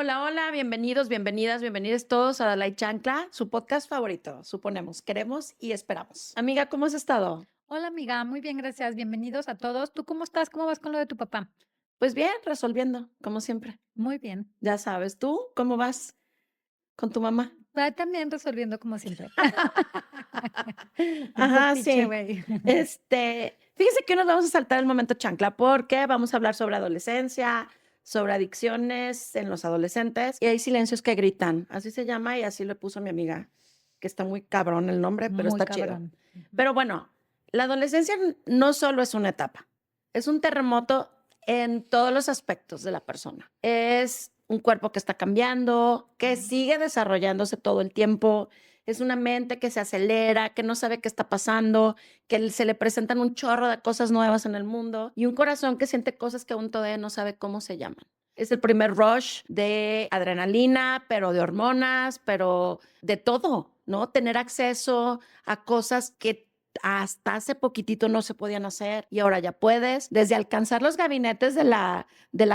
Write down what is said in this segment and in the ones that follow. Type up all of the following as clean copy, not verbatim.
Hola, hola, bienvenidos, bienvenidas, bienvenidos todos a Dala y Chancla, su podcast favorito, suponemos, queremos y esperamos. Amiga, ¿cómo has estado? Hola amiga, muy bien, gracias. Bienvenidos a todos. ¿Tú cómo estás? ¿Cómo vas con lo de tu papá? Pues bien, resolviendo, como siempre. Muy bien. Ya sabes, ¿tú cómo vas con tu mamá? También resolviendo como siempre. Un Ajá, poquito, sí. güey. Fíjese que nos vamos a saltar el momento chancla porque vamos a hablar sobre adolescencia, sobre adicciones en los adolescentes y hay silencios que gritan, así se llama y así le puso mi amiga, que está muy cabrón el nombre, pero Muy está chido. cabrón. Ujú. Pero bueno, la adolescencia no solo es una etapa, es un terremoto en todos los aspectos de la persona. Es un cuerpo que está cambiando, que sigue desarrollándose todo el tiempo, es una mente que se acelera, que no sabe qué está pasando, que se le presentan un chorro de cosas nuevas en el mundo y un corazón que siente cosas que aún todavía no sabe cómo se llaman. Es el primer rush de adrenalina, pero de hormonas, pero de todo, ¿no? Tener acceso a cosas que hasta hace poquitito no se podían hacer y ahora ya puedes, desde alcanzar los gabinetes de la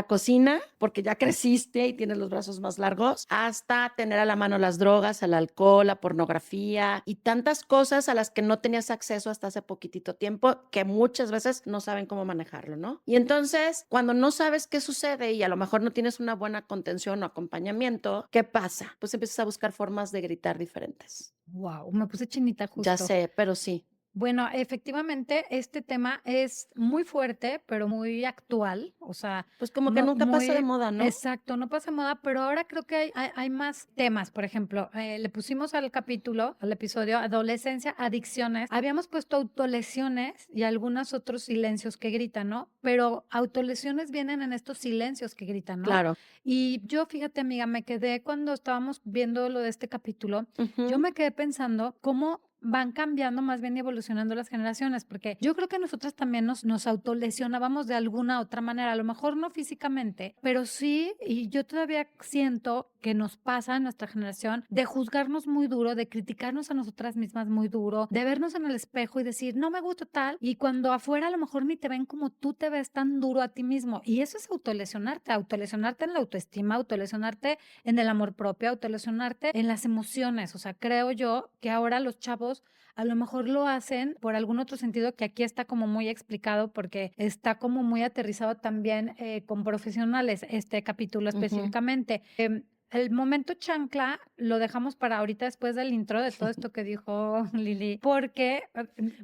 cocina, porque ya creciste y tienes los brazos más largos, hasta tener a la mano las drogas, el alcohol, la pornografía y tantas cosas a las que no tenías acceso hasta hace poquitito tiempo, que muchas veces no saben cómo manejarlo, ¿no? Y entonces, cuando no sabes qué sucede y a lo mejor no tienes una buena contención o acompañamiento, ¿qué pasa? Pues empiezas a buscar formas de gritar diferentes. Wow, me puse chinita Ya justo. sé, pero sí. Bueno, efectivamente, este tema es muy fuerte, pero muy actual, o sea, Pues como que no nunca pasa de muy moda, ¿no? exacto, no pasa de moda, pero ahora creo que hay más temas. Por ejemplo, le pusimos al capítulo, al episodio, adolescencia, adicciones. Habíamos puesto autolesiones y algunos otros silencios que gritan, ¿no? Pero autolesiones vienen en estos silencios que gritan, ¿no? Claro. Y yo, fíjate, amiga, me quedé cuando estábamos viendo lo de este capítulo, yo Ujú. me quedé pensando cómo van cambiando, más bien evolucionando las generaciones, porque yo creo que nosotras también nos autolesionábamos de alguna otra manera, a lo mejor no físicamente, pero sí, y yo todavía siento que nos pasa en nuestra generación de juzgarnos muy duro, de criticarnos a nosotras mismas muy duro, de vernos en el espejo y decir, no me gusta tal, y cuando afuera a lo mejor ni te ven como tú te ves tan duro a ti mismo, y eso es autolesionarte en la autoestima, autolesionarte en el amor propio, autolesionarte en las emociones. O sea, creo yo que ahora los chavos a lo mejor lo hacen por algún otro sentido que aquí está como muy explicado porque está como muy aterrizado también con profesionales este capítulo Ujú. específicamente. El momento chancla lo dejamos para ahorita después del intro de todo esto que dijo Lili, porque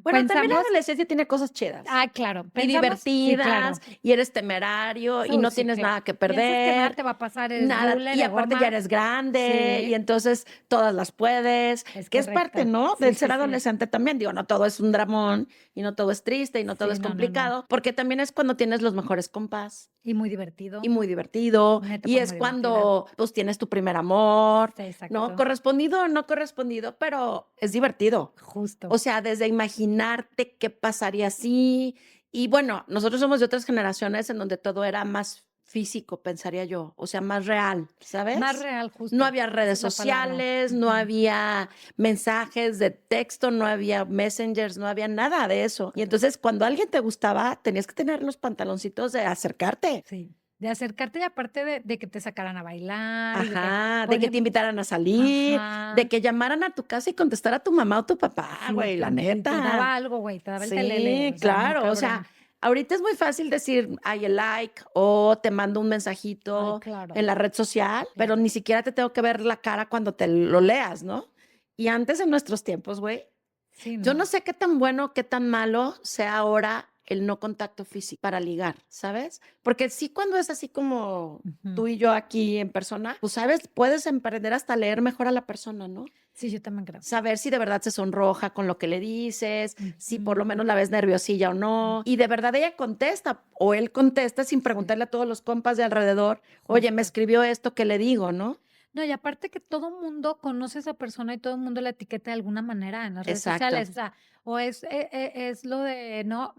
Bueno, también la pensamos, adolescencia tiene cosas chidas claro, y pensamos, sí, divertidas, claro, y eres temerario y no sí, tienes claro. nada que Piensas que nada perder, te va a pasar, eres nada, ruler y de aparte ya goma. eres grande y Sí, entonces todas las puedes, es que es parte, correcto. ¿no?, Sí, del sí, ser sí. adolescente también. Digo, no todo es un dramón y no todo es triste y no todo Sí, es no, no, no. complicado, porque también es cuando tienes los mejores compas. Y muy Y divertido, muy divertido, una y etapa es muy divertida. cuando, pues, tienes tu primer amor, Sí, ¿no? exacto. Correspondido o no correspondido, pero es divertido. Justo. O sea, desde imaginarte qué pasaría si y bueno, nosotros somos de otras generaciones en donde todo era más físico, pensaría yo, o sea, más real, Más ¿sabes? real, No justo. había Esa redes es la palabra. sociales, no Ujú. había mensajes de texto, no había messengers, no había nada de eso. Y Correcto. entonces, cuando alguien te gustaba, tenías que tener los pantaloncitos de acercarte. Sí. De acercarte y aparte de que te sacaran a bailar y de que, Ajá, por de que te ejemplo, invitaran a salir, de ajá. que llamaran a tu casa y contestara a tu mamá o tu papá, Sí, güey, la cuando te neta. daba algo, güey, te daba el telele, Sí, o sea, muy claro, o sea, cabrón. ahorita es muy fácil decir: "Ay, el like", o te mando un Ay, mensajito claro, en la red social, pero claro. ni siquiera te tengo que ver la cara cuando te lo leas, ¿no? Y antes, en nuestros tiempos, güey, Sí, yo no no. sé qué tan bueno, qué tan malo sea ahora el no contacto físico para ligar, ¿sabes? Porque sí, cuando es así como Ujú. tú y yo aquí en persona, pues, ¿sabes? Puedes emprender hasta leer mejor a la persona, ¿no? Sí, yo también creo. Saber si de verdad se sonroja con lo que le dices, si por lo Ujú. menos la ves nerviosilla o no, y de verdad ella contesta o él contesta sin Sí, preguntarle a todos los compas de alrededor: "Oye, me justo. escribió esto, ¿qué le digo?", ¿no? No, y aparte que todo mundo conoce a esa persona y todo el mundo la etiqueta de alguna manera en las redes Exacto, sociales, o sea, o es lo de, ¿no?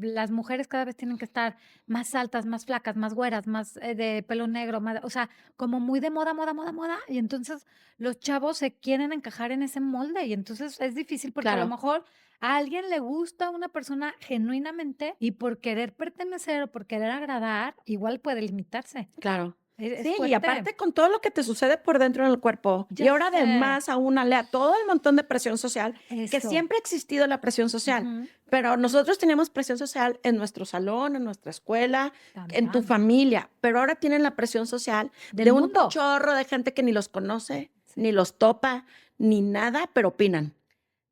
Las mujeres cada vez tienen que estar más altas, más flacas, más güeras, más, de pelo negro, más o sea, como muy de moda, moda, moda, moda, y entonces los chavos se quieren encajar en ese molde, y entonces es difícil porque a lo claro, mejor a alguien le gusta una persona genuinamente y por querer pertenecer o por querer agradar, igual puede limitarse. claro. Es Sí, y fuerte. aparte con todo lo que te sucede por dentro en el cuerpo. Y Ya ahora sé. además aúnale a todo el montón de presión social, que Eso. siempre ha existido la presión social, Ujú. pero nosotros teníamos presión social en nuestro salón, en nuestra escuela, en tu También. familia, pero ahora tienen la presión social Del de un mundo. chorro de gente que ni los conoce, Sí. ni los topa, ni nada, pero opinan,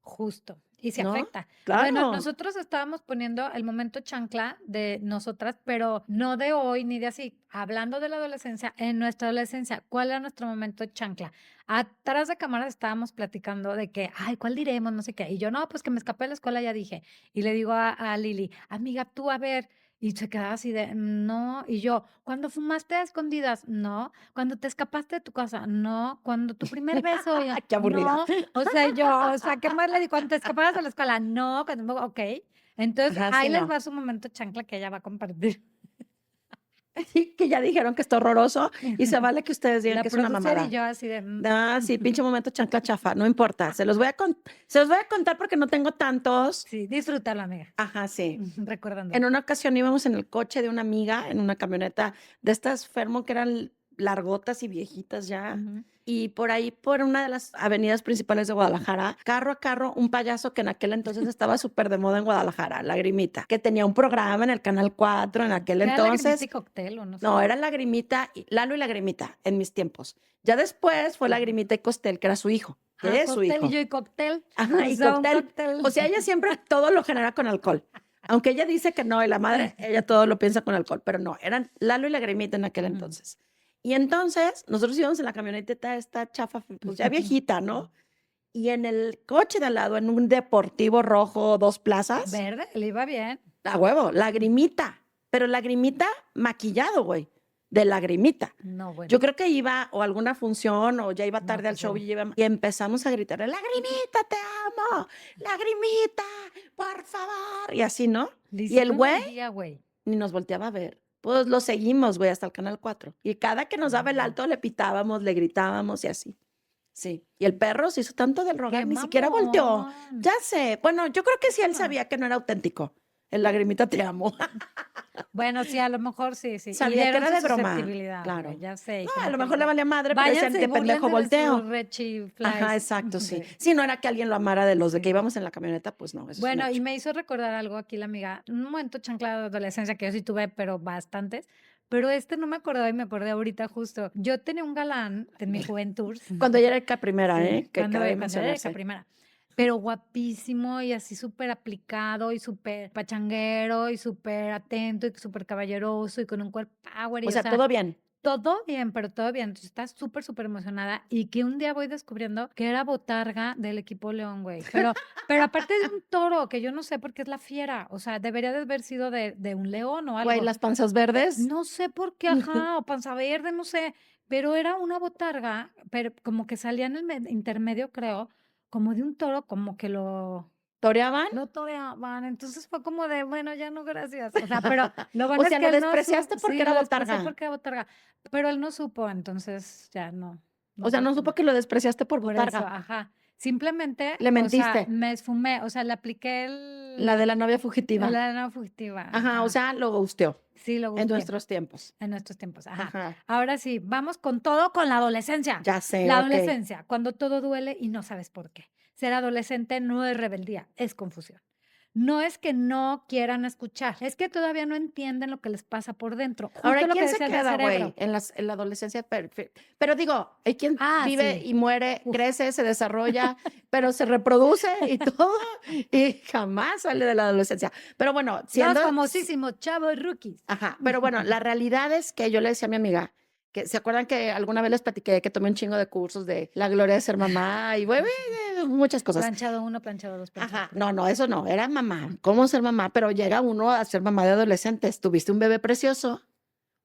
Justo. Y se ¿no? afecta. Bueno, Claro. nosotros estábamos poniendo el momento chancla de nosotras, pero no de hoy ni de así. Hablando de la adolescencia, en nuestra adolescencia, ¿cuál era nuestro momento chancla? Atrás de cámaras estábamos platicando de que, ay, ¿cuál diremos? No sé qué. Y yo, no, pues que me escapé de la escuela, ya dije. Y le digo a Lili, amiga, tú a ver. Y se quedaba así de, no. Y yo, cuando fumaste a escondidas, no. Cuando te escapaste de tu casa, no. Cuando tu primer beso, y yo, Qué aburrida. no. O sea, ¿qué más le digo? Cuando te escapabas de la escuela, no. Ok. Entonces, Ajá, ahí sí, les no. va su momento chancla que ella va a compartir. Sí, que ya dijeron que está horroroso y se vale que ustedes digan La que es una producer y mamada. yo así de, Ah, sí, pinche momento chancla chafa, no importa. Se los voy a contar porque no tengo tantos. sí, disfrútalo, amiga. Ajá, sí. Recordando. En una ocasión íbamos en el coche de una amiga, en una camioneta de estas Fermo que eran largotas y viejitas ya. Ujú. Y por ahí, por una de las avenidas principales de Guadalajara, carro a carro, un payaso que en aquel entonces estaba súper de moda en Guadalajara, Lagrimita, que tenía un programa en el Canal 4 en aquel ¿Qué era Lagrimita entonces. y cóctel o no sé? No, era Lagrimita, Lalo y Lagrimita en mis tiempos. Ya después fue Lagrimita y Costel, que era su hijo, Ah, que es su cóctel y hijo. yo y cóctel. Ajá, O y sea, un cóctel. cóctel. O sea, ella siempre todo lo genera con alcohol. Aunque ella dice que no, y la madre, ella todo lo piensa con alcohol, pero no, eran Lalo y Lagrimita en aquel Ujú. entonces. Y entonces, nosotros íbamos en la camioneta esta chafa, pues ya viejita, ¿no? Y en el coche de al lado, en un deportivo rojo, 2 plazas, Verde, le iba bien. a huevo, Lagrimita, pero Lagrimita maquillado, güey, de Lagrimita. No, bueno. Yo creo que iba o a alguna función o ya iba No, tarde al pues show sí. y empezamos a gritar, Lagrimita, te amo, Lagrimita, por favor, y así, ¿no? Le Y el hicieron güey el día, güey. ni nos volteaba a ver. Pues lo seguimos, güey, hasta el Canal 4. Y cada que nos daba el alto le pitábamos, le gritábamos y así. Sí. Y el perro se hizo tanto del rogar, ¡Qué ni siquiera volteó. mamón! Ya sé. Bueno, yo creo que sí él Ah. sabía que no era auténtico. El Lagrimita te amo. Bueno, sí, a lo mejor sí. Y Sabía que vieron era su de broma. susceptibilidad, güey, Claro. ya sé. y No, a como lo que mejor le digo, valía madre, pero decían, váyanse y de pendejo búrlense de su volteo. Richie Ajá, Flies. exacto, sí. Sí. Si no era que alguien lo amara de los de que Sí. íbamos en la camioneta, pues no, eso es un Bueno, y hecho. me hizo recordar algo aquí la amiga, un momento chancla de adolescencia que yo sí tuve, pero bastantes. Pero no me acordaba y me acordé ahorita justo. Yo tenía un galán en mi juventud. Cuando ella era primera, Sí, ¿eh? Que cuando cabe cuando era esa mencionarse. primera. Pero guapísimo y así súper aplicado y súper pachanguero y súper atento y súper caballeroso y con un cuerpo power O y, o sea, sea, todo bien. todo bien, pero todo bien. Entonces estás súper emocionada y que un día voy descubriendo que era botarga del equipo León, güey. Pero aparte de un toro, que yo no sé por qué es la fiera. O sea, debería de haber sido de un león o Güey, algo. las panzas verdes. No sé por qué, ajá, o panza verde, no sé. Pero era una botarga, pero como que salía en el intermedio, creo, como de un toro, como que ¿Toreaban? lo toreaban. Entonces fue como de, bueno, ya no, gracias. O sea, pero lo bueno O es sea, que lo él no despreciaste supo, porque sí, era lo desprecié botarga. porque era botarga, pero él no supo, entonces ya no, O sea, no supo funcionó. que lo despreciaste por Por eso, botarga. ajá. Simplemente, Le o sea, mentiste. me esfumé, o sea, le apliqué La de la novia fugitiva. la no fugitiva, Ajá, o ajá. sea, lo gusteó Sí, lo en gusté nuestros tiempos. en nuestros tiempos, ajá. Ajá. Ahora sí, vamos con todo con la adolescencia. Ya sé, La ok. adolescencia, cuando todo duele y no sabes por qué. Ser adolescente no es rebeldía, es confusión. No es que no quieran escuchar, es que todavía no entienden lo que les pasa por dentro. Ahora, Justo lo que ¿quién se decías del queda, güey, cerebro. en la adolescencia? Pero digo, hay quien Ah, vive sí. y muere, Uf. crece, se desarrolla, pero se reproduce y todo, y jamás sale de la adolescencia. Pero bueno, Los famosísimos chavos rookies. Ajá, pero bueno, la realidad es que yo le decía a mi amiga, que se acuerdan que alguna vez les platiqué que tomé un chingo de cursos de la gloria de ser mamá y güey, muchas cosas. Planchado 1, planchado 2, planchado Ajá, 3. no, eso no, era mamá, cómo ser mamá, pero llega uno a ser mamá de adolescentes. Tuviste un bebé precioso,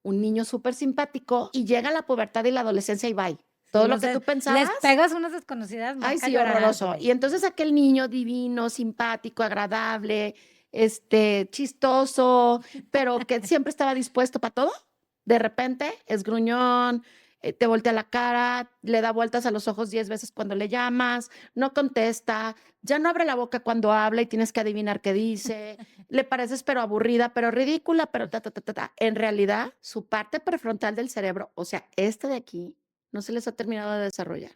un niño súper simpático y llega la pubertad y la adolescencia y bye. Todo lo que tú Les pensabas. pegas unas desconocidas, Ay, marca sí, llorarás, horroroso. güey. Y entonces aquel niño divino, simpático, agradable, chistoso, pero que siempre estaba dispuesto para todo, de repente es gruñón, te voltea la cara, le da vueltas a los ojos 10 veces cuando le llamas, no contesta, ya no abre la boca cuando habla y tienes que adivinar qué dice, le pareces pero aburrida, pero ridícula, pero ta, ta, ta, ta, ta. En realidad, su parte prefrontal del cerebro, o sea, este de aquí, no se les ha terminado de desarrollar.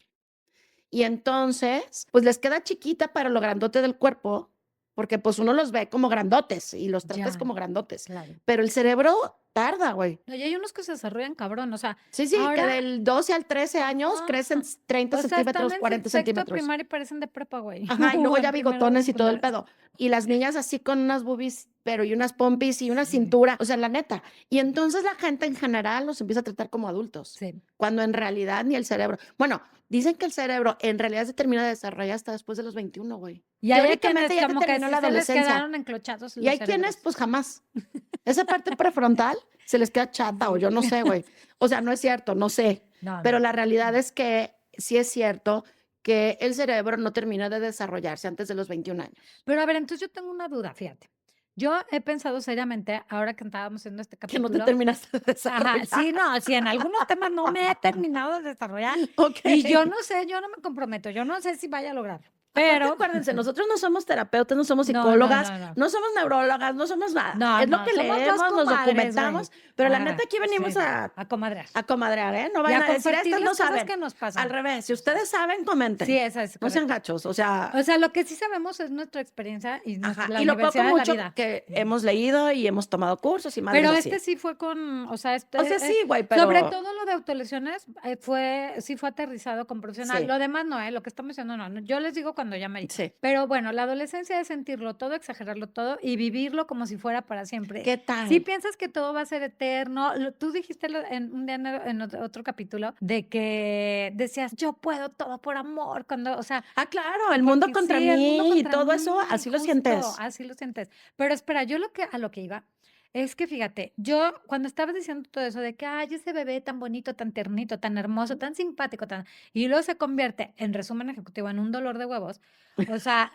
Y entonces, pues les queda chiquita para lo grandote del cuerpo, porque pues uno los ve como grandotes y los tratas Ya, como grandotes, claro. pero el cerebro tarda, güey. No, y hay unos que se desarrollan cabrón, o sea, Sí, que ahora del 12 al 13 años ajá, crecen 30 o sea, están centímetros, en 40 sexto de centímetros. primaria y parecen de prepa, güey, Ajá, y luego o en ya primero de bigotones y todo el secundaria. pedo. Y las niñas así con unas boobies, pero y unas pompis y una Sí, cintura, o sea, la neta. Y entonces la gente en general los empieza a tratar como adultos, sí. cuando en realidad ni el cerebro. Bueno, dicen que el cerebro en realidad se termina de desarrollar hasta después de los 21, güey. Y hay Teóricamente quienes ya te como que terminó sí la se les adolescencia. quedaron enclochados Y los hay quienes, cerebros. pues jamás. Esa parte prefrontal se les queda chata o yo no Sí. sé, güey. O sea, no es cierto, no sé. No, Pero no. la realidad es que sí es cierto que el cerebro no termina de desarrollarse antes de los 21 años. Pero a ver, entonces yo tengo una duda, fíjate. Yo he pensado seriamente, ahora que estábamos haciendo este Que no te capítulo, terminaste de ajá, desarrollar. sí, no, sí, en algunos temas no me he terminado de desarrollar Ok. y yo no sé, yo no me comprometo, yo no sé si vaya a lograrlo, Aparte, pero acuérdense, nosotros no somos terapeutas, no somos no, no, psicólogas, no, no. no somos neurólogas, no somos nada. No, Es lo no, que somos 2 leemos, nos comadres, güey. documentamos, pero la neta Ajá, aquí venimos sí, a comadrear a comadrear, ¿eh? No y vayan a a decir, compartir estas no las cosas saben. que nos Al pasan. revés, si ustedes saben, comenten. Sí, esa es No sean correcto. gachos, o sea, O sea, lo que sí sabemos es nuestra experiencia y ajá. la Y lo poco universidad de la mucho vida. que hemos leído y hemos tomado cursos y madres Pero así. este sí fue con, o sea, O sea, sí, güey, sobre pero todo lo de autolesiones, sí fue aterrizado con profesional. sí, Lo demás no, lo que estamos diciendo no. Yo les digo cuando ya merita. sí. Pero bueno, la adolescencia es sentirlo todo, exagerarlo todo y vivirlo como si fuera para siempre. ¿Qué Si tal? piensas que todo va a ser eterno, tú dijiste en un día en otro capítulo de que decías, yo puedo todo por amor, cuando, o sea, Ah, claro, el mundo porque contra sí, el mundo mí y contra todo eso, mí, así lo justo, sientes. así lo sientes. Pero espera, yo a lo que iba es que fíjate, yo cuando estabas diciendo todo eso de que, ay, ese bebé tan bonito, tan ternito, tan hermoso, tan simpático, y luego se convierte, en resumen ejecutivo, en un dolor de huevos, o sea,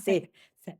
Sí. sí,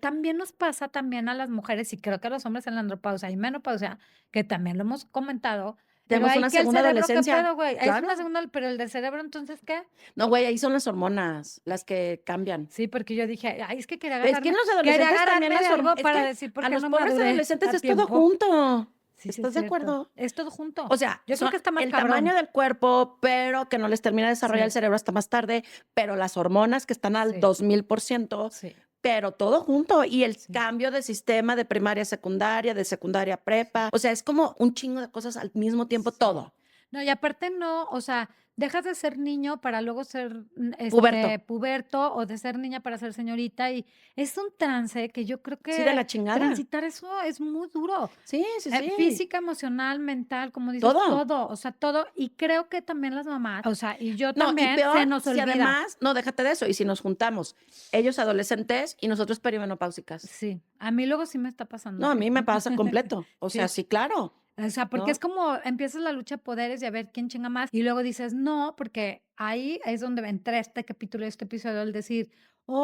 también nos pasa también a las mujeres, y creo que a los hombres en la andropausia y menopausia, que también lo hemos comentado, pero Tenemos hay una que el segunda cerebro, ¿qué adolescencia. pedo, güey? Es una Claro. segunda, pero el del cerebro, entonces, ¿qué? No, güey, ahí son las hormonas las que cambian. Sí, porque yo dije: "Ay, es que Es que en los quería adolescentes también agarrarme de las hormonas, algo es para que decir por a qué los no pobres maduré adolescentes a es todo tiempo". junto. Sí, sí es ¿Estás de cierto. acuerdo? Es todo junto. O sea, Yo creo que está más el tamaño cabrón. del cuerpo, pero que no les termina de desarrollar el Sí, cerebro hasta más tarde, pero las hormonas que están al sí, 2000%, sí, pero todo junto. Y el sí. cambio de sistema de primaria a secundaria, de secundaria a prepa. O sea, es como un chingo de cosas al mismo tiempo, Sí. todo. No, y aparte no, o sea, dejas de ser niño para luego ser, Puberto. puberto, o de ser niña para ser señorita, y es un trance que yo creo Sí, de que la chingada. transitar eso es muy duro. Sí, sí, sí. Física, emocional, mental, como dices, Todo. todo, o sea, todo. Y creo que también las mamás, o sea, y yo No, y también, se peor, nos si olvida. además, no, déjate de eso, y si nos juntamos, ellos adolescentes y nosotros perimenopáusicas. Sí, a mí luego sí me está pasando, No, a ¿eh? mí me pasa completo. O sea, Sí, sí, claro, o sea, porque es ¿no? como empiezas la lucha de poderes y a ver quién chinga más, y luego dices: "No", porque ahí es donde entré este capítulo, este episodio, al decir: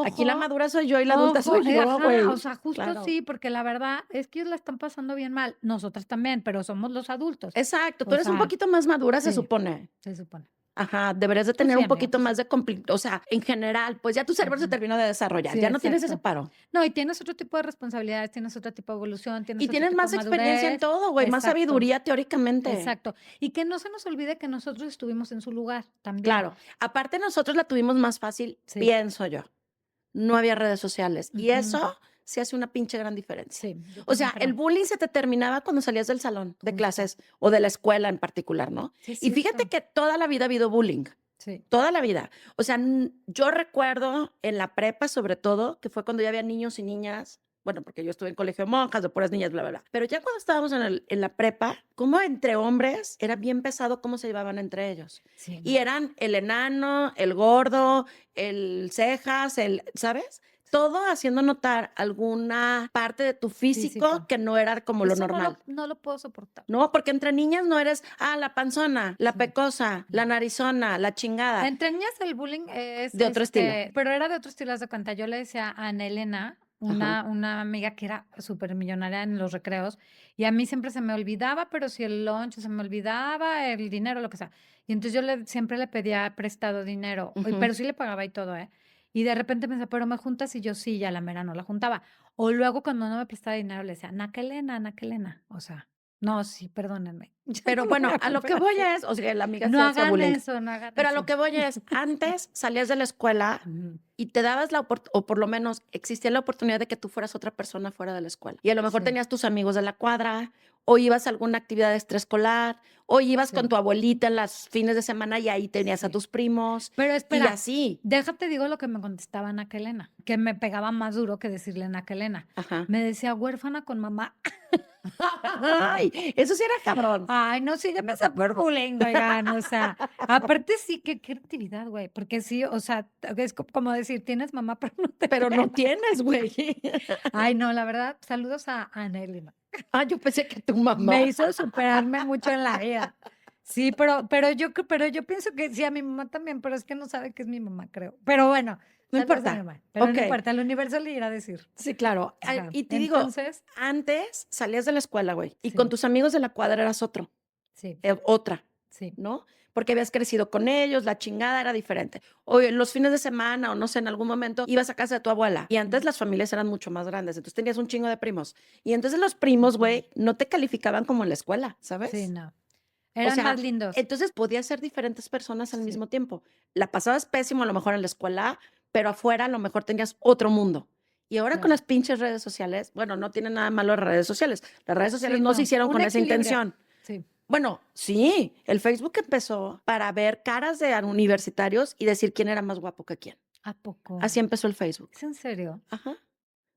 Aquí la "Ojo, madura soy yo y la adulta ojo", soy yo, ajá, o güey. sea, justo Claro. sí, porque la verdad es que ellos la están pasando bien mal, nosotras también, pero somos los adultos. Exacto, tú O eres un sea, poquito más madura, se sí, supone. se supone. Ajá, deberías de Tú tener sí, un amiga, poquito tú sí. más de o sea, en general, pues ya tu cerebro se Ujú. terminó de desarrollar, Sí, ya no tienes ese exacto. paro. No, y tienes otro tipo de responsabilidades, tienes otro tipo de evolución, Y tienes otro tienes tipo de más experiencia en madurez. todo, güey, más Exacto, sabiduría teóricamente. exacto. Y que no se nos olvide que nosotros estuvimos en su lugar también. Claro, aparte nosotros la tuvimos más fácil, Sí. pienso yo. No había redes sociales y Ujú. eso sí hace una pinche gran diferencia. Sí, yo O también sea, el creo. bullying se te terminaba cuando salías del salón de Justo. clases o de la escuela en particular, ¿no? Sí, es Y fíjate cierto. que toda la vida ha habido bullying, Sí. toda la vida. O sea, yo recuerdo en la prepa, sobre todo, que fue cuando ya había niños y niñas, bueno, porque yo estuve en colegio de monjas, de puras niñas, bla, bla, bla. Pero ya cuando estábamos en la prepa, como entre hombres, era bien pesado cómo se llevaban entre ellos. Sí. Y eran el enano, el gordo, el cejas, ¿sabes? Todo haciendo notar alguna parte de tu físico Físico. que no era como lo Eso normal. no lo puedo soportar. No, porque entre niñas no eres, la panzona, la Sí. pecosa, la narizona, la chingada, Entre niñas el bullying es, de otro estilo. pero era de otro estilo, haz de cuenta. Yo le decía a Ana Elena, Ajá. una amiga que era súper millonaria en los recreos, y a mí siempre se me olvidaba, pero si el lunch, se me olvidaba el dinero, lo que sea. Y entonces yo siempre le pedía prestado dinero, Ujú. pero sí le pagaba y todo, ¿eh? Y de repente me decía, pero me juntas y yo sí, ya la mera no la juntaba. O luego cuando no me prestaba dinero le decía, Ana Kelena. O sea, no, sí, perdónenme. Ya Pero no me voy bueno, a a lo volver que a voy hacer. es, o sea, la amiga No sí hacía hagan bullying, eso, no hagan pero a lo eso. que voy es, antes salías de la escuela Ujú. y te dabas o por lo menos existía la oportunidad de que tú fueras otra persona fuera de la escuela. Y a lo mejor Sí, tenías tus amigos de la cuadra, o ibas a alguna actividad extraescolar, o ibas con sí, tu abuelita en los fines de semana y ahí tenías a sí. tus primos, Pero y espera, así. déjate digo lo que me contestaba Ana Kelena, que me pegaba más duro que decirle Ana Kelena. Ajá. Me decía: "Huérfana con mamá". Ay, eso sí era cabrón. Ay, no, sí, ya me por bullying, oigan, o sea, aparte sí, qué actividad, güey, porque sí, o sea, es como decir: "Tienes mamá, pero no te Pero no quiero". tienes, güey. Ay, no, la verdad, saludos a Ana Elena. Ah, yo pensé que tu Me mamá. hizo superarme mucho en la vida. Sí, pero yo pienso que sí, a mi mamá también, pero es que no sabe que es mi mamá, creo. Pero bueno, No saludos a mi importa. mamá, pero no Okey. importa, al universo le irá a decir. Sí, claro. Ay, Ajá. y te digo, Entonces, antes salías de la escuela, güey, y con sí, tus amigos de la cuadra eras sí, otra, sí, ¿no? Porque habías crecido con ellos, la chingada era diferente. O los fines de semana, o no sé, en algún momento ibas a casa de tu abuela, y antes mm, las familias eran mucho más grandes, entonces tenías un chingo de primos. Y entonces los primos, ujú. güey, no te calificaban como en la escuela, Sí, ¿sabes? no. O Eran sea, más lindos. entonces podías ser diferentes personas al Sí, mismo tiempo. La pasabas pésimo a lo mejor en la escuela, pero afuera a lo mejor tenías otro mundo. Y ahora con claro. las pinches redes sociales, bueno, no tiene nada malo las redes sociales. Las redes sociales Sí, no se no, hicieron un con esa equilibrio. intención. Sí. Bueno, sí, el Facebook empezó para ver caras de universitarios y decir quién era más guapo que quién. ¿A poco? Así empezó el Facebook. ¿Es en serio? Ajá.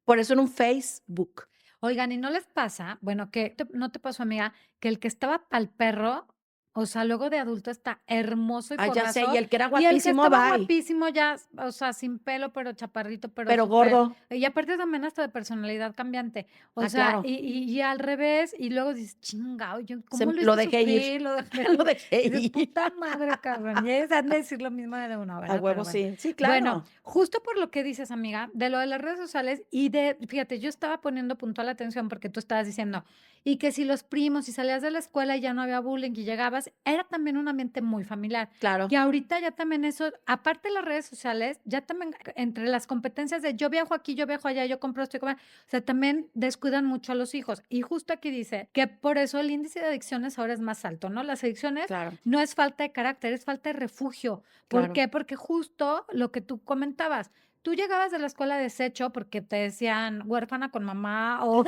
Por eso era un Facebook. Oigan, ¿y no les pasa? Bueno, que no te pasó, amiga, que el que estaba pa'l perro, o sea, luego de adulto está hermoso y Ah, ya sé, y forrazo, el que era y el que guapísimo, estaba bye, guapísimo ya, o sea, sin pelo, pero chaparrito, pero pero súper, gordo. y aparte también hasta de personalidad cambiante. O Ah, sea, claro. y al revés, y luego dices: "Chingado, yo cómo lo Lo hice dejé ir. sufrir, lo dejé Lo ir". dejé Y dices: ir. "Puta madre, cabrón". Y ellos han de decir lo mismo de uno, A ¿verdad? Pero huevo bueno. sí. Sí, Bueno, claro. justo por lo que dices, amiga, de lo de las redes sociales y de fíjate, yo estaba poniendo puntual atención porque tú estabas diciendo: "Y que si los primos, y salías de la escuela y ya no había bullying y llegabas", era también un ambiente muy familiar. Claro, Y ahorita ya también eso, aparte de las redes sociales, ya también entre las competencias de yo viajo aquí, yo viajo allá, yo compro esto, o sea, también descuidan mucho a los hijos. Y justo aquí dice que por eso el índice de adicciones ahora es más alto, ¿no? Las adicciones claro, no es falta de carácter, es falta de refugio. ¿Por claro. qué? Porque justo lo que tú comentabas, tú llegabas de la escuela deshecho porque te decían huérfana con mamá o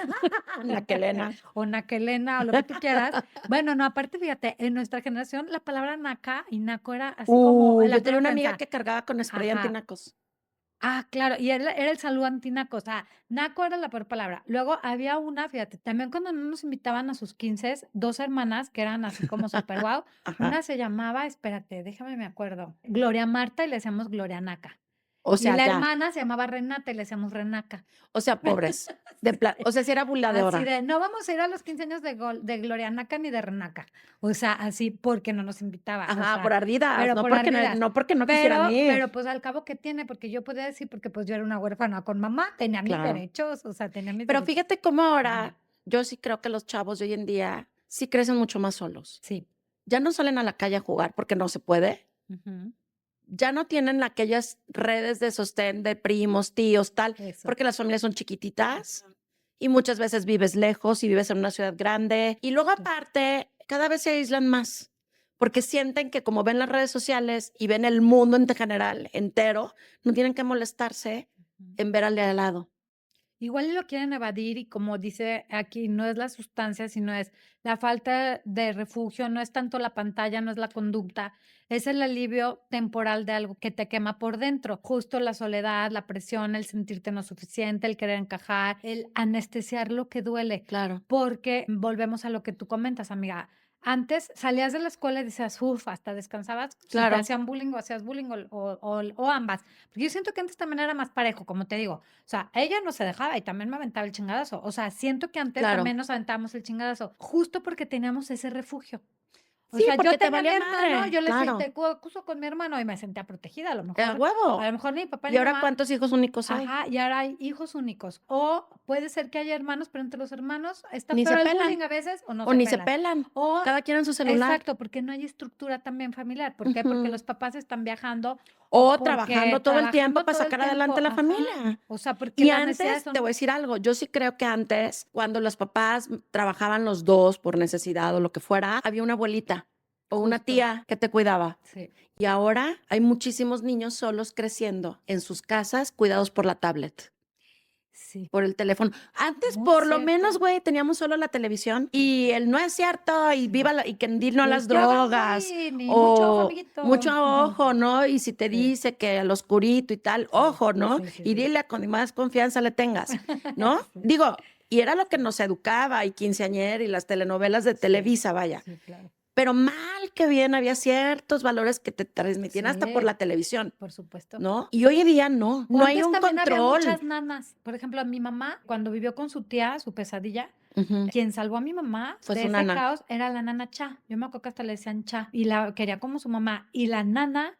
Naquelena. o naquelena o lo que tú quieras. Bueno, no, aparte, fíjate, en nuestra generación la palabra naca y naco era así como la Yo tenía peor una amiga ofensa. que cargaba con spray Ajá. antinacos. Ah, claro, y era el saludo antinaco, o sea, naco era la peor palabra. Luego había una, fíjate, también cuando no nos invitaban a sus 15, 2 hermanas que eran así como súper guau, Ajá. una se llamaba, espérate, déjame me acuerdo, Gloria Marta y le decíamos Gloria Naca. O Y sea, la ya. hermana se llamaba Renata y le decíamos Renaca. O sea, pobres. O sea, sí era Así buleadora. de, no vamos a ir a los 15 años de Gloria Naca ni de Renaca. O sea, así porque no nos invitaba, o Ajá, por sea, ardidas, pero no por porque ardidas. no quisieran Pero ir. pero, pues, al cabo, ¿qué tiene? Porque yo podía decir, porque, pues, yo era una huérfana con mamá, tenía mis Claro. derechos, o sea, tenía mis Pero derechos. fíjate cómo Ujú. ahora yo sí creo que los chavos de hoy en día sí crecen mucho más solos. Sí. Ya no salen a la calle a jugar porque no se puede. Ujú. Ya no tienen aquellas redes de sostén de primos, tíos, tal, Eso. porque las familias son chiquititas y muchas veces vives lejos y vives en una ciudad grande. Y luego Sí. aparte, cada vez se aíslan más, porque sienten que como ven las redes sociales y ven el mundo en general, entero, no tienen que molestarse Ujú. en ver al de al lado. Igual y lo quieren evadir y como dice aquí, no es la sustancia, sino es la falta de refugio, no es tanto la pantalla, no es la conducta, es el alivio temporal de algo que te quema por dentro. Justo la soledad, la presión, el sentirte no suficiente, el querer encajar, el anestesiar lo que duele, Claro, porque volvemos a lo que tú comentas, amiga. Antes salías de la escuela y decías, uff, hasta descansabas si te claro, hacían bullying o hacías bullying o ambas. Porque yo siento que antes también era más parejo, como te digo. O sea, ella no se dejaba y también me aventaba el chingadazo. O sea, siento que antes claro. también nos aventábamos el chingadazo, justo porque teníamos ese refugio. O Sí, sea, porque yo te tenía a mi valía hermano, madre, yo le fui claro. te acuso con mi hermano y me sentía protegida, A huevo. a lo mejor ni mi papá ¿Y ni mi ahora mamá. cuántos hijos únicos hay? Ajá, y ahora hay hijos únicos. O puede ser que haya hermanos, pero entre los hermanos está Ni se peor el bullying pelan, a veces o no o se ni se pelan. pelan. O Cada quien en su celular. exacto, porque no hay estructura también familiar. ¿Por qué? Porque Ujú. los papás están viajando o O trabajando porque todo el tiempo trabajando para todo el sacar adelante tiempo. la Ajá. familia. O sea, porque Y las necesidades antes, te son voy a decir algo, yo sí creo que antes, cuando los papás trabajaban los 2 por necesidad o lo que fuera, había una abuelita o una justo. tía que te cuidaba. Sí, Y ahora hay muchísimos niños solos creciendo en sus casas, cuidados por la tablet, sí, por el teléfono. Antes, muy por lo menos, cierto. güey, teníamos solo la televisión y el no es cierto y Sí. viva la, y que no a Y las que hagan drogas bullying y mucho ojo, o mucho amiguito. ojo, ¿no? Y si te Sí, dice que al oscurito y tal, sí, ojo, ¿no? sí, sí, Y sí. dile con más confianza le tengas, ¿no? Sí, Digo, y era lo que sí, nos educaba y quinceañera y las telenovelas de sí, Televisa, vaya. sí, claro. Pero mal que bien había ciertos valores que te transmitían hasta por Sí, la televisión, por supuesto. ¿no? Y hoy en día no, O no hay antes un también había control. muchas nanas. Por ejemplo, a mi mamá, cuando vivió con su tía, su pesadilla, Ujú. quien salvó a mi mamá Fue de su ese nana. caos era la nana Cha. Yo me acuerdo que hasta le decían Cha y la quería como su mamá. Y la nana,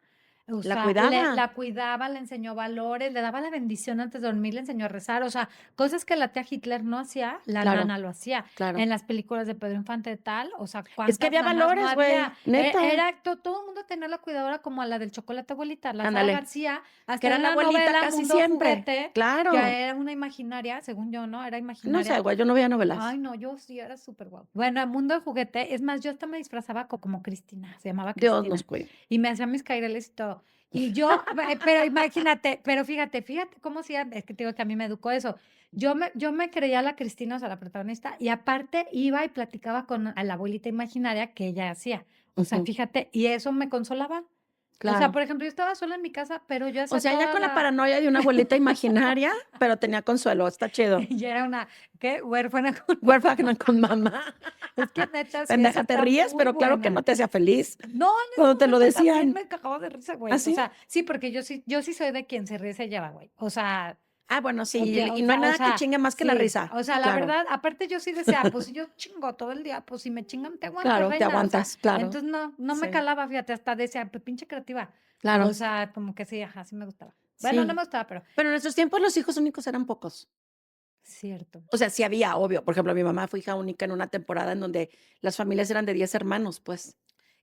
o La sea, cuidaba, la cuidaba, le enseñó valores, le daba la bendición antes de dormir, le enseñó a rezar. O sea, cosas que la tía Hitler no hacía, la claro, nana lo hacía. claro. En las películas de Pedro Infante tal, o sea, Es que cuántas había nanas no valores, había. güey, neta. Era todo el mundo tenía la cuidadora como a la del chocolate abuelita, la Sara Ándale, García, que hasta era en la la abuelita novela casi Mundo siempre. Juguete, que Claro. era una imaginaria, según yo, ¿no? Era No sé, imaginaria. güey, yo no veía novelas. Ay, no, yo sí era súper guapo. Bueno, el Mundo de Juguete, es más, yo hasta me disfrazaba como Cristina, se llamaba Dios nos Cristina, cuide. y me hacía mis caireles y todo. Y yo, pero imagínate, pero fíjate cómo hacía, es que te digo que a mí me educó eso. Yo me creía la Cristina, o sea, la protagonista, y aparte iba y platicaba con a la abuelita imaginaria que ella hacía. O sea, Ujú, fíjate, y eso me consolaba. O sea, claro. por ejemplo, yo estaba sola en mi casa, pero yo O hacía sea, ya toda con la la paranoia de una abuelita imaginaria, pero tenía consuelo, está chido. y era una, ¿qué? Huérfana con Huérfana con mamá. es que neta, sí, esa Pendeja, te está ríes, muy pero claro que buena. no te hacía feliz No, en ese cuando te lo momento también decían. me cagaba de risa, güey. O ¿Así? sea, sí, porque yo sí soy de quien se ríe se lleva, güey. Ah, bueno, sí, y no hay O nada que sea, chingue más que la sí. risa. O sea, la Claro, verdad, aparte yo sí decía, pues si yo chingo todo el día, pues si me chingan te aguantas, claro, te reina. O sea, aguantas, claro. entonces no me Sí, calaba, fíjate, hasta decía, pues pinche creativa. O claro, sea, como que sí, ajá, sí me gustaba. Bueno, no sí. me gustaba, pero Pero en nuestros tiempos los hijos únicos eran pocos. cierto. O sea, sí había, obvio. Por ejemplo, mi mamá fue hija única en una temporada en donde las familias eran de 10 hermanos, pues.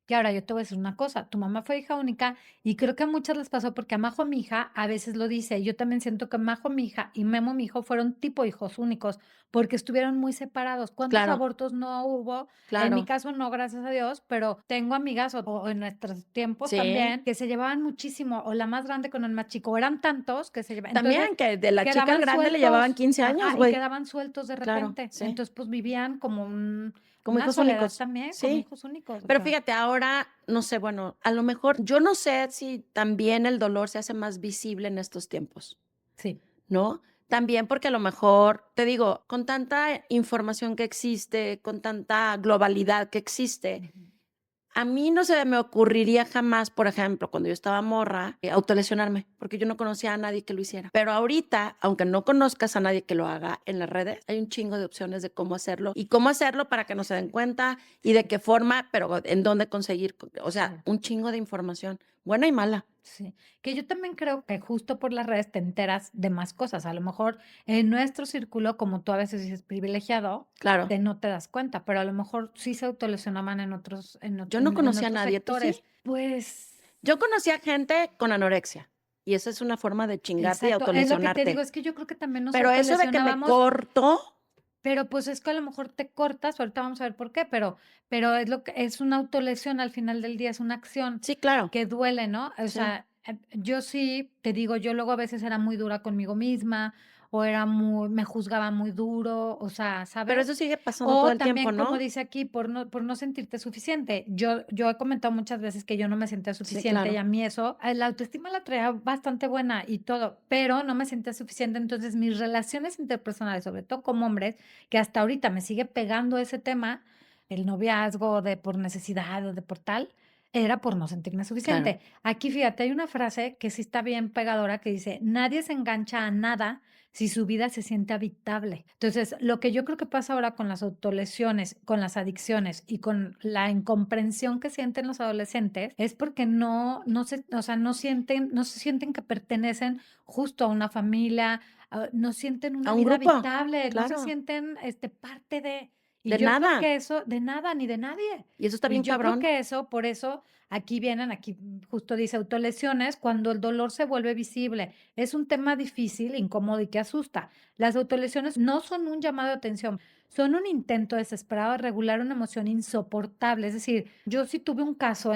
Que ahora yo te voy a decir una cosa, tu mamá fue hija única y creo que a muchas les pasó porque a Majo, mi hija, a veces lo dice. Yo también siento que Majo, mi hija y Memo, mi hijo, fueron tipo hijos únicos porque estuvieron muy separados. ¿Cuántos Claro, abortos no hubo? En mi claro. caso no, gracias a Dios, pero tengo amigas o en nuestros tiempos Sí. también que se llevaban muchísimo, o la más grande con el más chico, o eran tantos que se llevaban. Entonces También que de la chica al quedaban grande le llevaban sueltos, 15 años, ajá, y güey. quedaban sueltos de Claro, repente. sí. Entonces, pues vivían como Como una hijos soledad únicos. también, como Sí. hijos únicos. O Pero sea, fíjate, ahora, no sé, bueno, a lo mejor, yo no sé si también el dolor se hace más visible en estos tiempos, sí. ¿no? También porque a lo mejor, te digo, con tanta información que existe, con tanta globalidad que existe, Ujú. a mí no se me ocurriría jamás, por ejemplo, cuando yo estaba morra, autolesionarme, porque yo no conocía a nadie que lo hiciera. Pero ahorita, aunque no conozcas a nadie que lo haga en las redes, hay un chingo de opciones de cómo hacerlo y cómo hacerlo para que no se den cuenta y de qué forma, pero en dónde conseguir, o sea, Sí, un chingo de información, buena y mala. sí. Que yo también creo que justo por las redes te enteras de más cosas. A lo mejor en nuestro círculo, como tú a veces dices privilegiado, Claro, no te das cuenta, pero a lo mejor sí se autolesionaban yo no en conocía a otros nadie, ¿tú sectores. sí? Pues, Yo conocía gente con anorexia y esa es una forma de chingarte y exacto, es lo que te digo, autolesionarte. es que yo creo que también nos Pero eso de que me autolesionábamos, corto, pero pues es que a lo mejor te cortas, ahorita vamos a ver por qué, pero es lo que es una autolesión al final del día, es una acción. sí, claro, Que duele, ¿no? O sí. sea, yo sí, te digo, yo luego a veces era muy dura conmigo misma, o me juzgaba muy duro, o sea, Pero ¿sabes? eso sigue pasando todo O el tiempo, también, como ¿no? dice aquí, por no sentirte suficiente. Yo he comentado muchas veces que yo no me sentía Sí, suficiente y claro. a mí eso, la autoestima la traía bastante buena y todo, pero no me sentía suficiente. Entonces, mis relaciones interpersonales, sobre todo como hombres, que hasta ahorita me sigue pegando ese tema, el noviazgo de por necesidad o de por tal, era por no sentirme Claro, suficiente. Aquí, fíjate, hay una frase que sí está bien pegadora que dice, nadie se engancha a nada si su vida se siente habitable. Entonces, lo que yo creo que pasa ahora con las autolesiones, con las adicciones y con la incomprensión que sienten los adolescentes es porque o sea, no se sienten que pertenecen justo a una familia, no sienten A una un vida grupo, habitable, no se claro, sienten parte de. Y de yo creo nada. que eso, de nada ni de nadie. Y eso está Y bien yo creo cabrón. que eso, por eso, aquí justo dice autolesiones, cuando el dolor se vuelve visible. Es un tema difícil, incómodo y que asusta. Las autolesiones no son un llamado de atención, son un intento desesperado de regular una emoción insoportable. Es decir, yo sí tuve un caso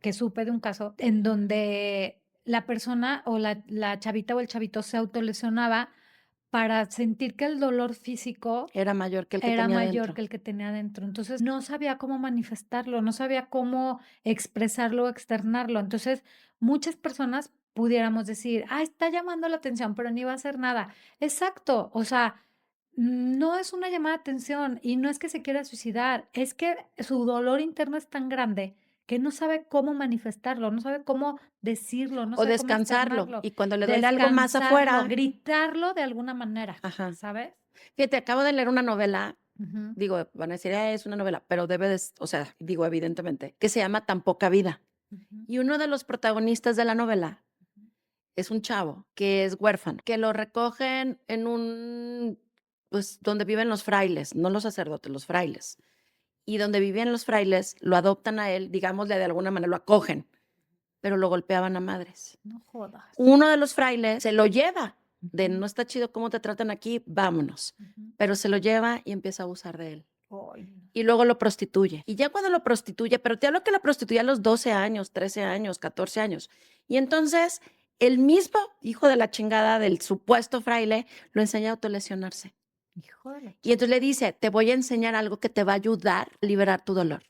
que supe de un caso en donde la persona o la chavita o el chavito se autolesionaba para sentir que el dolor físico Era mayor que el que era tenía mayor dentro. que el que tenía adentro. Entonces, no sabía cómo manifestarlo, no sabía cómo expresarlo o externarlo. Entonces, muchas personas pudiéramos decir: "Ah, está llamando la atención, pero ni va a hacer nada". Exacto, o sea, no es una llamada de atención y no es que se quiera suicidar, es que su dolor interno es tan grande que no sabe cómo manifestarlo, no sabe cómo decirlo, no O sabe cómo descansarlo. externarlo, Y cuando le duele algo más descansarlo, afuera. gritarlo de alguna manera, Ajá. ¿sabes? Fíjate, acabo de leer una novela, Ujú, digo, van a decir: es una novela", pero debe de o sea, digo, evidentemente, que se llama Tan poca vida. ujú. Y uno de los protagonistas de la novela es un chavo que es huérfano, que lo recogen en un, pues, donde viven los frailes, no los sacerdotes, los frailes. Y donde vivían los frailes, lo adoptan a él, digámosle, de alguna manera lo acogen, pero lo golpeaban a madres. No jodas. Uno de los frailes se lo lleva, de: Ujú, "No está chido cómo te tratan aquí, vámonos". ujú. Pero se lo lleva y empieza a abusar de él. Ay, no. Y luego lo prostituye. Y ya cuando lo prostituye, pero te hablo que lo prostituye a los 12 años, 13 años, 14 años. Y entonces, el mismo hijo de la chingada del supuesto fraile lo enseña a autolesionarse. Hijo de la Y entonces le chingada. dice: "Te voy a enseñar algo que te va a ayudar a liberar tu dolor".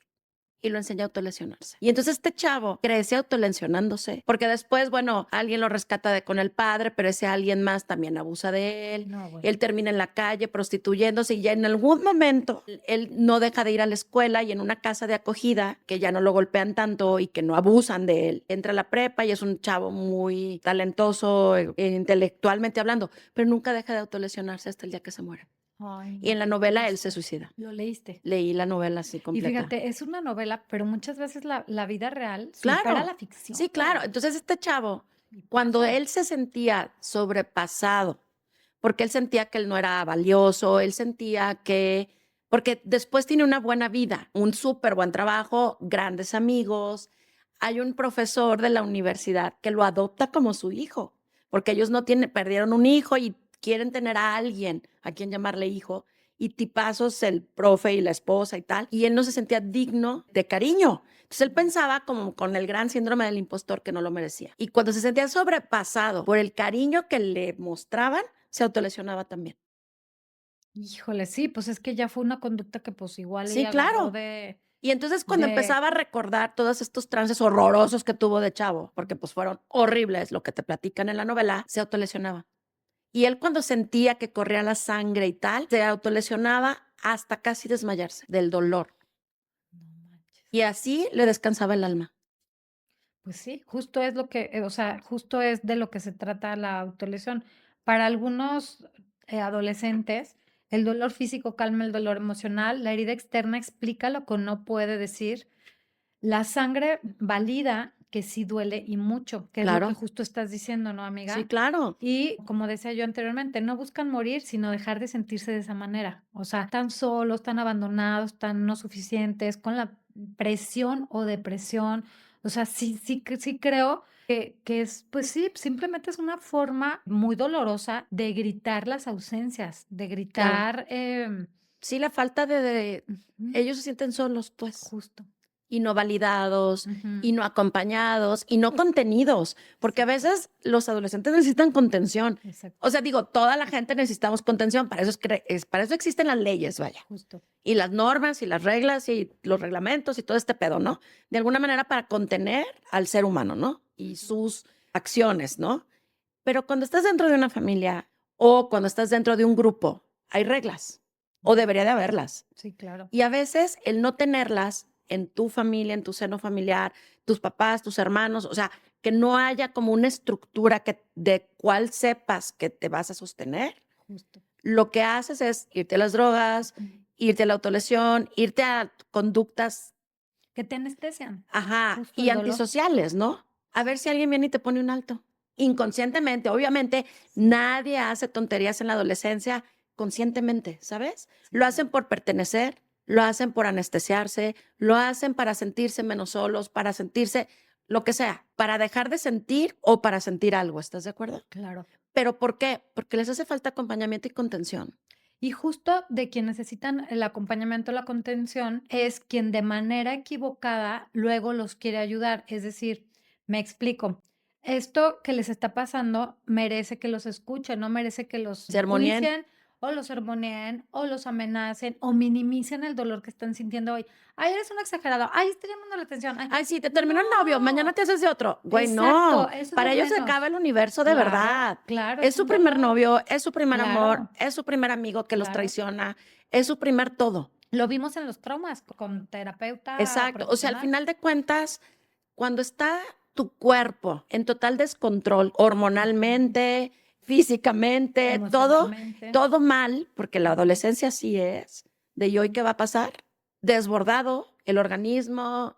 Y lo enseña a autolesionarse. Y entonces este chavo crece autolesionándose, porque después, bueno, alguien lo rescata con el padre, pero ese alguien más también abusa de él. No, bueno. Él termina en la calle prostituyéndose y ya en algún momento él no deja de ir a la escuela y en una casa de acogida que ya no lo golpean tanto y que no abusan de él. Entra a la prepa y es un chavo muy talentoso, intelectualmente hablando, pero nunca deja de autolesionarse hasta el día que se muere. Ay, Y no, en la qué novela él se triste. suicida. ¿Lo leíste? Leí la novela así Y completa. fíjate, es una novela, pero muchas veces la vida real supera Claro, la ficción, sí, claro. güey. Entonces, este chavo, Y cuando pasa. él se sentía sobrepasado, porque él sentía que él no era valioso, él sentía que porque después tiene una buena vida, un súper buen trabajo, grandes amigos. Hay un profesor de la universidad que lo adopta como su hijo, porque ellos no tienen perdieron un hijo y quieren tener a alguien a quien llamarle hijo, y tipazos el profe y la esposa y tal, y él no se sentía digno de cariño. Entonces él pensaba como con el gran síndrome del impostor que no lo merecía. Y cuando se sentía sobrepasado por el cariño que le mostraban, se autolesionaba también. Híjole, sí, pues es que ya fue una conducta que pues igual y Sí, agarró claro. Y entonces cuando de, empezaba a recordar todos estos trances horrorosos que tuvo de chavo, porque pues fueron horribles lo que te platican en la novela, se autolesionaba. Y él cuando sentía que corría la sangre y tal, se autolesionaba hasta casi desmayarse del dolor. no manches. Y así le descansaba el alma. Pues sí, justo es lo que, o sea, justo es de lo que se trata la autolesión. Para algunos adolescentes, el dolor físico calma el dolor emocional, la herida externa explica lo que no puede decir, la sangre valida que sí duele y mucho, que es lo que Claro. justo estás diciendo, ¿no, Sí, amiga? claro. Y como decía yo anteriormente, no buscan morir, sino dejar de sentirse de esa manera. O sea, tan solos, tan abandonados, tan no suficientes, con la presión o depresión. O sea, sí creo que es, pues sí, simplemente es una forma muy dolorosa de gritar las ausencias, de Claro. gritar, Sí, la falta de ujú, ellos se sienten solos, pues, justo. y no validados, y Ujú, no acompañados, y no contenidos, porque a exacto, veces los adolescentes necesitan contención. O exacto, sea, digo, toda la gente necesitamos contención, para eso para eso existen las leyes, vaya, justo. y las normas, y las reglas, y los reglamentos, y todo este pedo, ¿no? De alguna manera para contener al ser humano, ¿no? Y sus acciones, ¿no? Pero cuando estás dentro de una familia o cuando estás dentro de un grupo, hay reglas, o Ujú, debería de haberlas. sí, claro. Y a veces el no tenerlas en tu familia, en tu seno familiar, tus papás, tus hermanos, o sea, que no haya como una estructura de cuál sepas que te vas a sostener, Justo. lo que haces es irte a las drogas, irte a la autolesión, irte a conductas, Que te anestesian. ajá, Justo y el dolor. antisociales, ¿no? A ver si alguien viene y te pone un alto. Inconscientemente, obviamente, nadie hace tonterías en la adolescencia conscientemente, ¿sabes? Lo hacen por pertenecer, lo hacen por anestesiarse, lo hacen para sentirse menos solos, para sentirse lo que sea, para dejar de sentir o para sentir algo, ¿estás de acuerdo? Claro. ¿Pero por qué? Porque les hace falta acompañamiento y contención. Y justo de quien necesitan el acompañamiento, la contención, es quien de manera equivocada luego los quiere ayudar. Es decir, me explico. Esto que les está pasando merece que los escuchen, no merece que los Sermonien. juicien o los sermoneen o los amenacen o minimicen el dolor que están sintiendo hoy. Ay, eres un exagerado. Ay, estoy llamando la atención. Ay, Ay, sí, te terminó el novio, mañana no. te haces de otro. Güey, Exacto, no. eso es Para lo ellos se menos. acaba el universo de Claro, verdad. claro, Es es su un primer dolor. novio, es su primer amor, Claro, es su primer amigo que los claro. traiciona, es su primer todo. Lo vimos en los traumas con terapeuta Exacto. O sea, al profesional. final de cuentas, cuando está tu cuerpo en total descontrol, hormonalmente, físicamente, todo, Emocionalmente. todo mal, porque la Ujú, adolescencia así es, de ¿y hoy ujú. qué va a pasar? Desbordado, el organismo,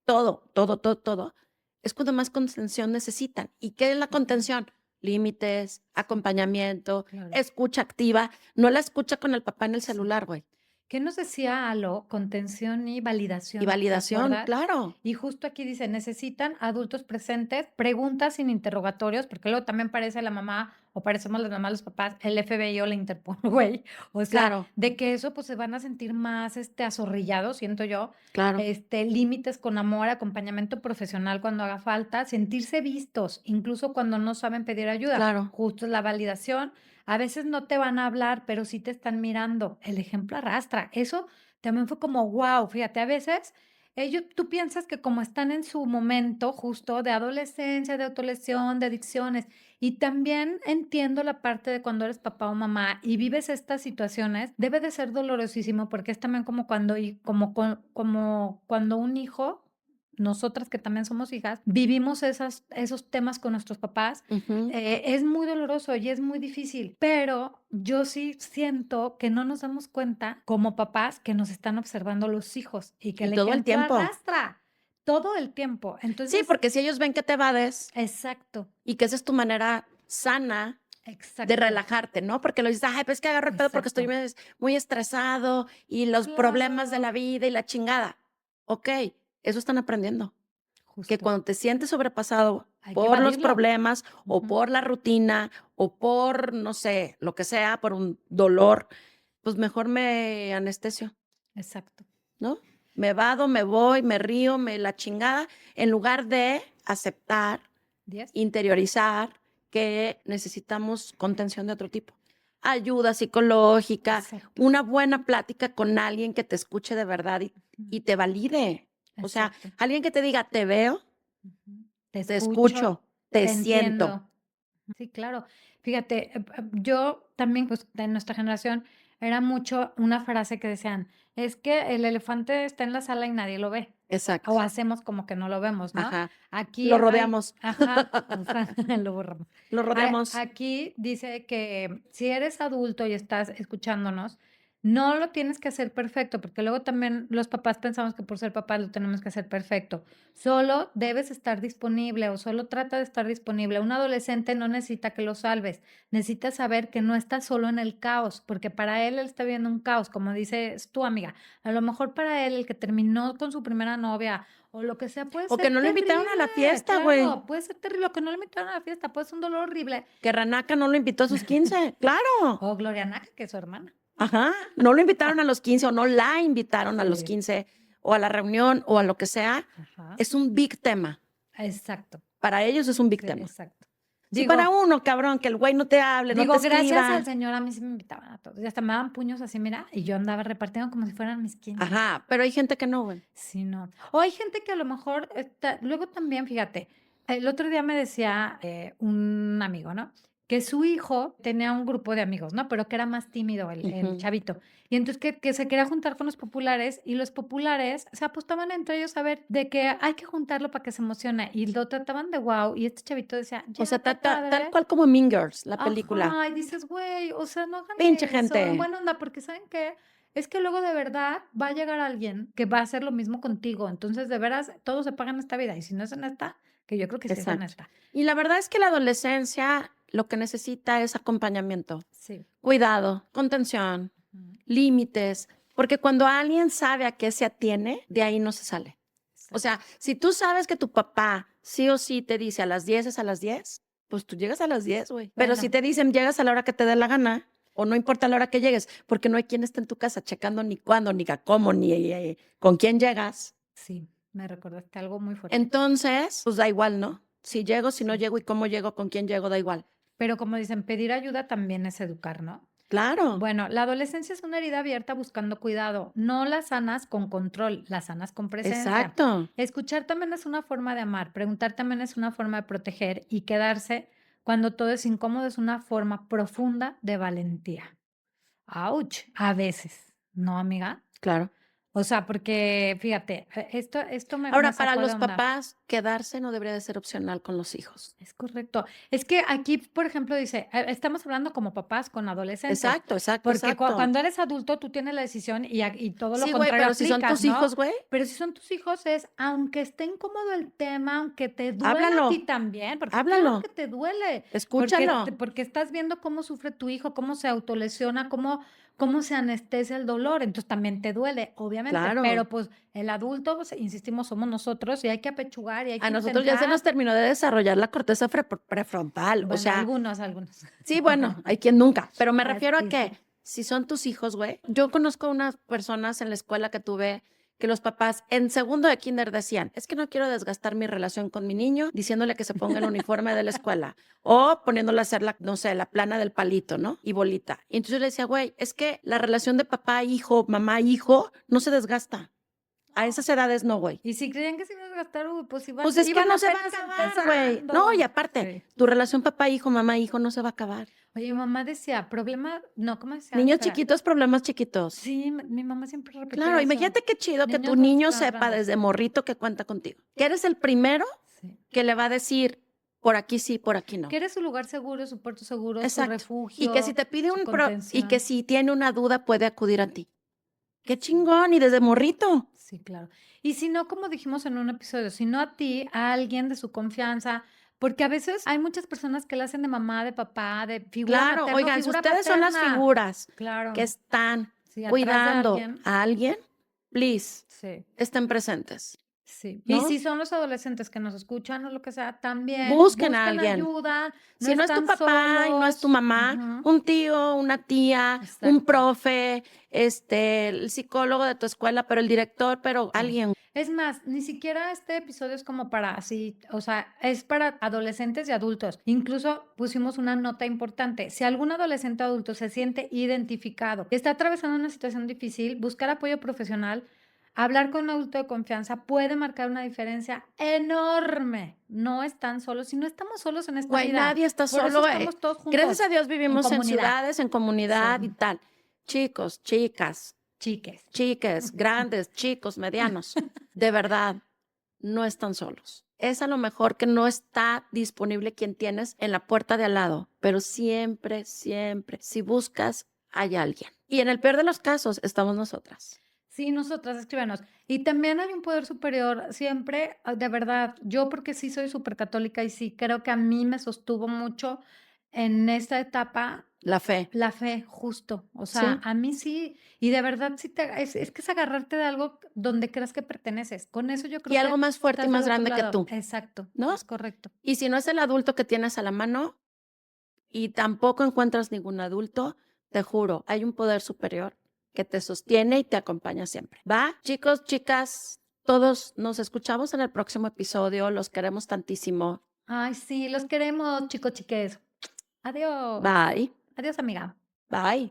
todo, todo, todo, todo, es cuando más contención necesitan. ¿Y qué es la Ujú. contención? Límites, Sí, acompañamiento, claro. escucha activa, no la escucha con el papá en el Sí. celular, güey. ¿Qué nos decía Alo? Contención y Y validación, ¿te validación, acuerdas? claro, Y justo aquí dice, necesitan adultos presentes, preguntas sin interrogatorios, porque luego también parece la mamá o parecemos las mamás, los papás, el FBI o la Interpol, güey. O sea, claro, de que eso pues se van a sentir más azorrillados, siento yo. claro, Límites con amor, acompañamiento profesional cuando haga falta, sentirse vistos, incluso cuando no saben pedir ayuda. claro. Justo es la validación. A veces no te van a hablar, pero sí te están mirando. El ejemplo arrastra. Eso también fue como, wow, fíjate, a veces tú piensas que como están en su momento justo de adolescencia, de autolesión, de adicciones, y también entiendo la parte de cuando eres papá o mamá y vives estas situaciones, debe de ser dolorosísimo porque es también como cuando, como cuando un hijo, nosotras que también somos hijas, vivimos esos temas con nuestros papás. Ujú. Es muy doloroso y es muy difícil, pero yo sí siento que no nos damos cuenta como papás que nos están observando los hijos y que Y el todo el ejemplo tiempo. arrastra todo el tiempo. Sí, Entonces, porque si ellos ven que te evades exacto, y que esa es tu manera sana de exacto, relajarte, ¿no? Porque lo dices, ay, pues que agarro el pedo porque estoy exacto. muy estresado y los problemas de Claro, la vida y la chingada. Ok, eso están aprendiendo. Que justo. cuando te sientes sobrepasado Hay que por los evadirlo. problemas o Ujú, por la rutina o por, no sé, lo que sea, por un dolor, pues mejor me anestesio, exacto. ¿no? Me vado, me voy, me río, me la chingada, en lugar de aceptar, 10. interiorizar que necesitamos contención de otro tipo. Ayuda psicológica, Exacto. una buena plática con alguien que te escuche de verdad Ujú, y te valide. O sea, exacto. alguien que te diga, te veo, Ujú. Te te escucho, escucho, te te siento. entiendo. Sí, claro. Fíjate, yo también, pues, de nuestra generación era mucho una frase que decían: "Es que el elefante está en la sala y nadie lo ve", Exacto. o hacemos como que no lo vemos, ¿no? Ajá. Aquí Lo hay rodeamos. ajá, o sea, lo borramos. Lo rodeamos. Aquí dice que si eres adulto y estás escuchándonos, no lo tienes que hacer perfecto, porque luego también los papás pensamos que por ser papás lo tenemos que hacer perfecto. Solo debes estar disponible o solo trata de estar disponible. Un adolescente no necesita que lo salves, necesita saber que no está solo en el caos, porque para él está viendo un caos, como dices tu amiga. A lo mejor para él, el que terminó con su primera novia o lo que sea, puede O que ser no lo invitaron a la terrible, fiesta, güey. claro, puede ser terrible, o que no le invitaron a la fiesta, puede ser un dolor horrible. Que Ranaka no lo invitó a sus 15. Claro. O Gloria Naca, que es su hermana. Ajá. No lo invitaron a los 15 o no la invitaron a los Sí, 15 o a la reunión o a lo que sea. ajá, Es un big tema. exacto, Para ellos es un big sí, tema. exacto. Si para Digo uno, cabrón, que el güey no te hable, no te Gracias al escriba. Señor a mí sí me invitaban a todos, y hasta me daban puños así, mira, y yo andaba repartiendo como si fueran mis 15. Ajá, pero hay gente que no, güey. Sí, no. O hay gente que a lo mejor luego también, fíjate, el otro día me decía, un amigo, ¿no? que su hijo tenía un grupo de amigos, ¿no? Pero que era más tímido el Ujú. chavito. Y entonces que se quería juntar con los populares y los populares se apostaban entre ellos a ver de que hay que juntarlo para que se emocione y lo trataban de wow y este chavito decía, O sea, ya, qué tal padre. cual como Mean Girls, la película. Ajá, y dices, güey, o sea, no hagan Pinche eso, en gente. buena onda, porque ¿saben qué? Es que luego de verdad va a llegar alguien que va a hacer lo mismo contigo. Entonces, de veras, todo se paga en esta vida. Y si no es en esta, que yo creo que sí es en Exacto. esta. Y la verdad es que la adolescencia lo que necesita es acompañamiento, Sí. cuidado, contención, Ujú. límites, porque cuando alguien sabe a qué se atiene, de ahí no se sale. O Exacto. sea, si tú sabes que tu papá sí o sí te dice a las 10 es a las 10, pues tú llegas a las 10, güey. Pero si Bueno, te dicen llegas a la hora que te dé la gana, o no importa la hora que llegues, porque no hay quien esté en tu casa checando ni cuándo, ni a cómo, ni con quién llegas, sí, me recordaste algo muy fuerte. entonces, pues da igual, ¿no? Si llego, si no Sí. llego y cómo llego, con quién llego, da igual. Pero como dicen, pedir ayuda también es educar, ¿no? Claro, Bueno, la adolescencia es una herida abierta buscando cuidado. No la sanas con control, la sanas con presencia. exacto. Escuchar también es una forma de amar, preguntar también es una forma de proteger y quedarse cuando todo es incómodo es una forma profunda de valentía. ¡Auch! A veces, ¿no, amiga? Claro. O sea, porque fíjate, esto me Ahora, para sacó de los onda. papás, quedarse no debería de ser opcional con los hijos. Es correcto. Es que aquí, por ejemplo, dice, estamos hablando como papás con adolescentes, Exacto, exacto, porque exacto. cuando eres adulto tú tienes la decisión y todo lo Sí, güey, contrario pero si son aplicas, tus ¿no? hijos, güey, Pero si son tus hijos es, aunque esté incómodo el tema, aunque te duela a ti háblalo, también, porque claro háblalo, que te duele, escúchalo. porque estás viendo cómo sufre tu hijo, cómo se autolesiona, cómo se anestesia el dolor, entonces también te duele, obviamente, Claro. pero pues el adulto, pues, insistimos, somos nosotros y hay que apechugar y hay A que nosotros ya se nos intentar. terminó de desarrollar la corteza prefrontal. O Bueno, sea, algunos. sí, bueno, hay quien nunca, pero me refiero a Sí, que sí. si son tus hijos, güey. Yo conozco unas personas en la escuela que tuve que los papás en segundo de kinder decían, es que no quiero desgastar mi relación con mi niño diciéndole que se ponga el uniforme de la escuela o poniéndole a hacer la, no sé, la plana del palito, ¿no? Y bolita. Y entonces yo le decía, güey, es que la relación de papá-hijo, mamá-hijo no se desgasta. A esas edades no, güey. Y si creían que se iba a desgastar, uy, pues Pues es que iban no se va a apenas acabar, güey. No, y empezando. aparte, Sí. tu relación papá-hijo, mamá-hijo no se va a acabar. Oye, mi mamá decía, problema, no, ¿cómo decía? Niños Espera. chiquitos, problemas chiquitos. Sí, mi mamá siempre Claro, repetía eso. imagínate qué chido que tu Niños buenos, niño problemas sepa grandes. desde morrito que cuenta contigo. Que eres el primero Sí. que le va a decir, por aquí sí, por aquí Que no. eres su lugar seguro, su puerto seguro, su Exacto. Y que si refugio, te pide su y que contención. si tiene una duda puede acudir a ti. Qué Sí. chingón, y desde morrito. Sí, claro. Y si no, como dijimos en un episodio, si no a ti, a alguien de su confianza, porque a veces hay muchas personas que la hacen de mamá, de papá, de figura Claro, materna o oigan, si figura ustedes son las paterna. figuras que Claro, están sí, atrás de cuidando alguien. a alguien, please, Sí, estén presentes, sí. Y ¿no? si son los adolescentes que nos escuchan o lo que sea, también Busquen a busquen alguien. ayuda, no Si no es tu están papá y no es tu solos. mamá, Ujú, un tío, una tía, un exacto. profe, el psicólogo de tu escuela, pero el director, pero Sí. alguien. Es más, ni siquiera este episodio es como para así, o sea, es para adolescentes y adultos. Incluso pusimos una nota importante. Si algún adolescente o adulto se siente identificado, está atravesando una situación difícil, buscar apoyo profesional, hablar con un adulto de confianza puede marcar una diferencia enorme. No están solos y no estamos solos en esta Güey, vida. nadie está Por eso solo. estamos todos Gracias a juntos Dios en vivimos en comunidad. ciudades, en Sí, comunidad y tal. Chicos, chicas, chiques. chiques, grandes, chicos, medianos, de verdad, no están solos. Es a lo mejor que no está disponible quien tienes en la puerta de al lado, pero siempre, siempre, si buscas, hay alguien. Y en el peor de los casos, estamos nosotras. Sí, nosotras, escríbanos. Y también hay un poder superior, siempre, de verdad, yo porque sí soy súper católica y sí creo que a mí me sostuvo mucho en esta etapa La fe, la fe, justo. O sea, ¿sí? a mí sí, y de verdad sí es que es agarrarte de algo donde creas que perteneces. Con eso yo Y creo algo que más fuerte y estás del más otro grande que lado. tú, Exacto, ¿no? es correcto. Y si no es el adulto que tienes a la mano y tampoco encuentras ningún adulto, te juro, hay un poder superior que te sostiene y te acompaña siempre. ¿Va? Chicos, chicas, todos nos escuchamos en el próximo episodio. Los queremos tantísimo. Ay, sí, los queremos, chicos, chiques. Adiós. Bye. Adiós, amiga. Bye.